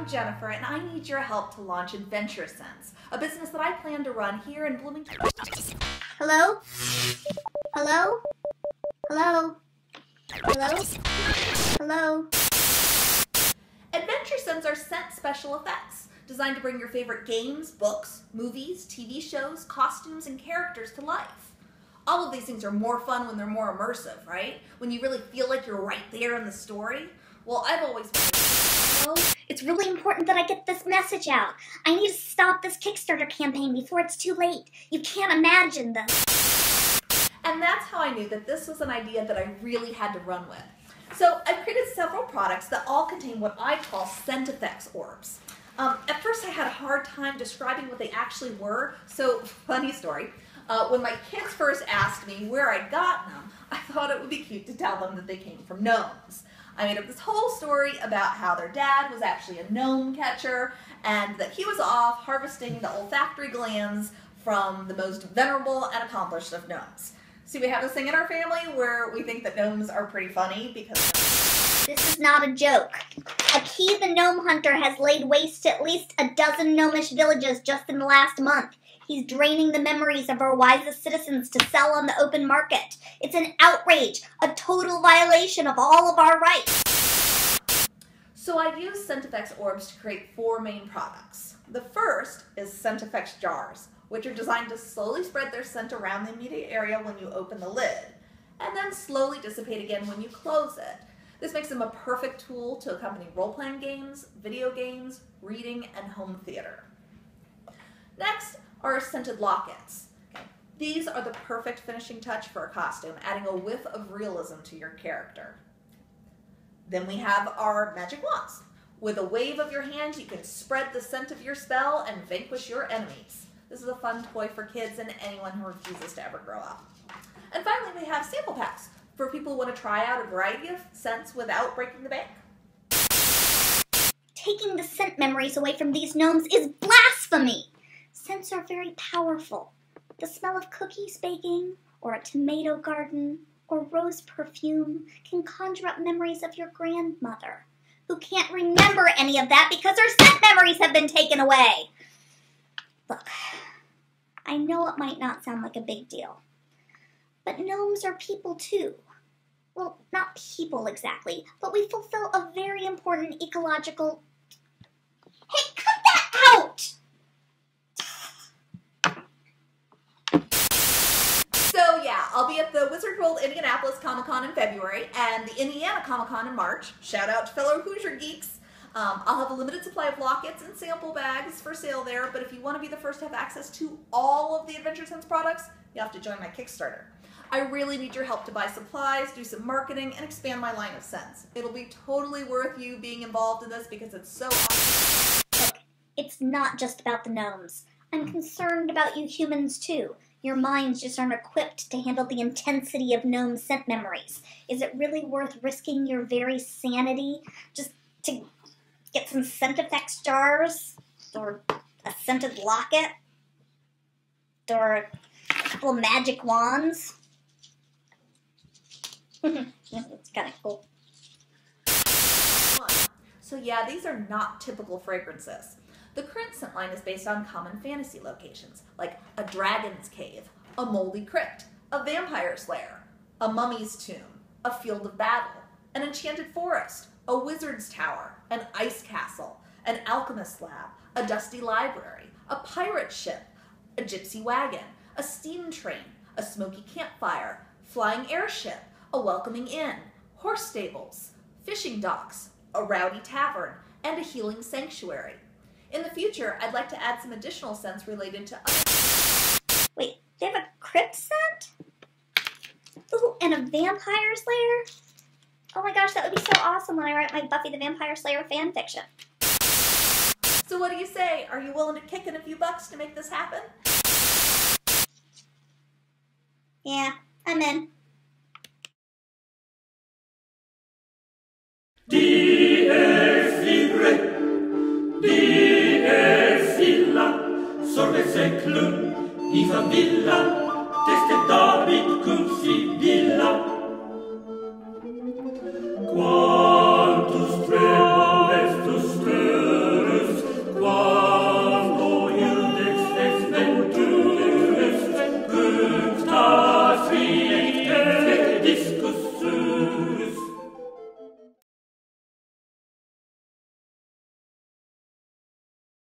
I'm Jennifer, and I need your help to launch Adventure Sense, a business that I plan to run here in Bloomington. Hello? Hello? Hello? Hello? Hello? Adventure Sense are scent special effects, designed to bring your favorite games, books, movies, TV shows, costumes, and characters to life. All of these things are more fun when they're more immersive, right? When you really feel like you're right there in the story. Well, I've always wanted. Hello? It's really important that I get this message out. I need to stop this Kickstarter campaign before it's too late. You can't imagine this. And that's how I knew that this was an idea that I really had to run with. So I've created several products that all contain what I call scent effects orbs. At first I had a hard time describing what they actually were, so funny story. When my kids first asked me where I'd gotten them, I thought it would be cute to tell them that they came from gnomes. I made up this whole story about how their dad was actually a gnome catcher and that he was off harvesting the olfactory glands from the most venerable and accomplished of gnomes. See, we have this thing in our family where we think that gnomes are pretty funny because... This is not a joke. Aki the gnome hunter has laid waste to at least a dozen gnomish villages just in the last month. He's draining the memories of our wisest citizens to sell on the open market. It's an outrage, a total violation of all of our rights. So I used scent effects orbs to create 4 main products. The first is scent effects jars, which are designed to slowly spread their scent around the immediate area when you open the lid, and then slowly dissipate again when you close it. This makes them a perfect tool to accompany role-playing games, video games, reading, and home theater. Next are scented lockets. These are the perfect finishing touch for a costume, adding a whiff of realism to your character. Then we have our magic wands. With a wave of your hand, you can spread the scent of your spell and vanquish your enemies. This is a fun toy for kids and anyone who refuses to ever grow up. And finally, we have sample packs for people who want to try out a variety of scents without breaking the bank. Taking the scent memories away from these gnomes is blasphemy! Scents are very powerful. The smell of cookies baking, or a tomato garden, or rose perfume can conjure up memories of your grandmother, who can't remember any of that because her scent memories have been taken away. Look, I know it might not sound like a big deal, but gnomes are people too. Well, not people exactly, but we fulfill a very important ecological... Hey, cut that out! So yeah, I'll be at the Wizard World Indianapolis Comic-Con in February and the Indiana Comic-Con in March. Shout out to fellow Hoosier geeks. I'll have a limited supply of lockets and sample bags for sale there, but if you want to be the first to have access to all of the Adventure Sense products, you have to join my Kickstarter. I really need your help to buy supplies, do some marketing, and expand my line of scents. It'll be totally worth you being involved in this because it's so awesome. Look, it's not just about the gnomes. I'm concerned about you humans too. Your minds just aren't equipped to handle the intensity of gnome scent memories. Is it really worth risking your very sanity just to get some scent effects jars? Or a scented locket? Or a couple of magic wands? It's kind of cool. So yeah, these are not typical fragrances. The current scent line is based on common fantasy locations, like a dragon's cave, a moldy crypt, a vampire's lair, a mummy's tomb, a field of battle, an enchanted forest, a wizard's tower, an ice castle, an alchemist's lab, a dusty library, a pirate ship, a gypsy wagon, a steam train, a smoky campfire, flying airship, a welcoming inn, horse stables, fishing docks, a rowdy tavern, and a healing sanctuary. In the future, I'd like to add some additional scents related to other... Wait, they have a crypt scent? Ooh, and a vampire's lair? Oh my gosh, that would be so awesome when I write my Buffy the Vampire Slayer fanfiction. So what do you say? Are you willing to kick in a few bucks to make this happen? Yeah, I'm in. Di è figre, di è filla, sorge seclum, i favilla,